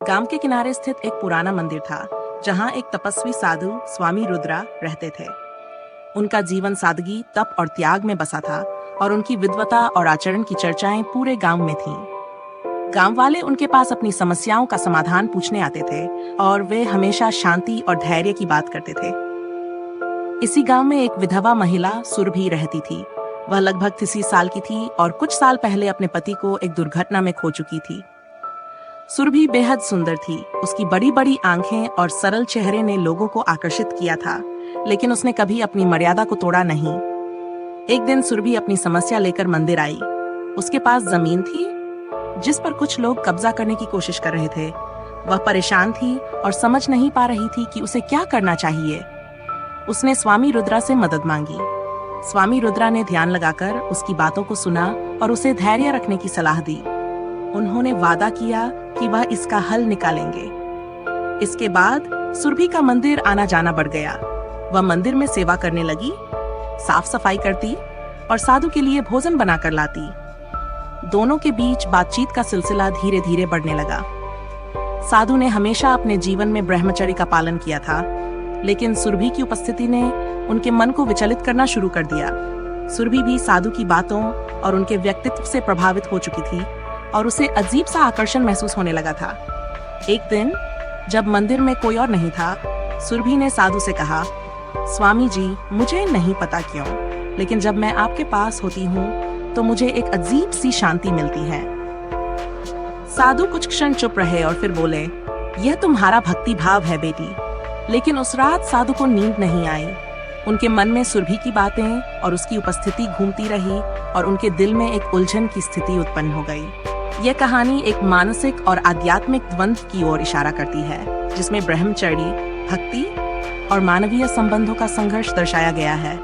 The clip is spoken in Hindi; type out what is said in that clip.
गांव के किनारे स्थित एक पुराना मंदिर था, जहां एक तपस्वी साधु स्वामी रुद्रा रहते थे। उनका जीवन सादगी, तप और त्याग में बसा था और उनकी विद्वता और आचरण की चर्चाएं पूरे गांव में थीं। गांव वाले उनके पास अपनी समस्याओं का समाधान पूछने आते थे और वे हमेशा शांति और धैर्य की बात करते थे। इसी गांव में एक विधवा महिला सुरभि रहती थी। वह लगभग 30 साल की थी और कुछ साल पहले अपने पति को एक दुर्घटना में खो चुकी थी। सुरभि बेहद सुंदर थी। उसकी बड़ी बड़ी आंखें और सरल चेहरे ने लोगों को आकर्षित किया था, लेकिन उसने कभी अपनी मर्यादा को तोड़ा नहीं। एक दिन सुरभि अपनी समस्या लेकर मंदिर आई। उसके पास जमीन थी जिस पर कुछ लोग कब्जा करने की कोशिश कर रहे थे। वह परेशान थी और समझ नहीं पा रही थी कि उसे क्या करना चाहिए। उसने स्वामी रुद्रा से मदद मांगी। स्वामी रुद्रा ने ध्यान लगाकर उसकी बातों को सुना और उसे धैर्य रखने की सलाह दी। उन्होंने वादा किया कि वह इसका हल निकालेंगे। इसके बाद सुरभि का मंदिर आना जाना बढ़ गया। वह मंदिर में सेवा करने लगी, साफ सफाई करती और साधु के लिए भोजन बनाकर लाती। दोनों के बीच बातचीत का सिलसिला धीरे धीरे बढ़ने लगा। साधु ने हमेशा अपने जीवन में ब्रह्मचर्य का पालन किया था, लेकिन सुरभि की उपस्थिति ने उनके मन को विचलित करना शुरू कर दिया। सुरभि भी साधु की बातों और उनके व्यक्तित्व से प्रभावित हो चुकी थी और उसे अजीब सा आकर्षण महसूस होने लगा था। एक दिन जब मंदिर में कोई और नहीं था, सुरभि ने साधु से कहा, स्वामी जी, मुझे नहीं पता क्यों, लेकिन जब मैं आपके पास होती हूँ तो मुझे एक अजीब सी शांति मिलती है। साधु कुछ क्षण चुप रहे और फिर बोले, यह तुम्हारा भक्ति भाव है बेटी। लेकिन उस रात साधु को नींद नहीं आई। उनके मन में सुरभि की बातें और उसकी उपस्थिति घूमती रही और उनके दिल में एक उलझन की स्थिति उत्पन्न हो गई। यह कहानी एक मानसिक और आध्यात्मिक द्वंद्व की ओर इशारा करती है, जिसमें ब्रह्मचर्य, भक्ति और मानवीय संबंधों का संघर्ष दर्शाया गया है।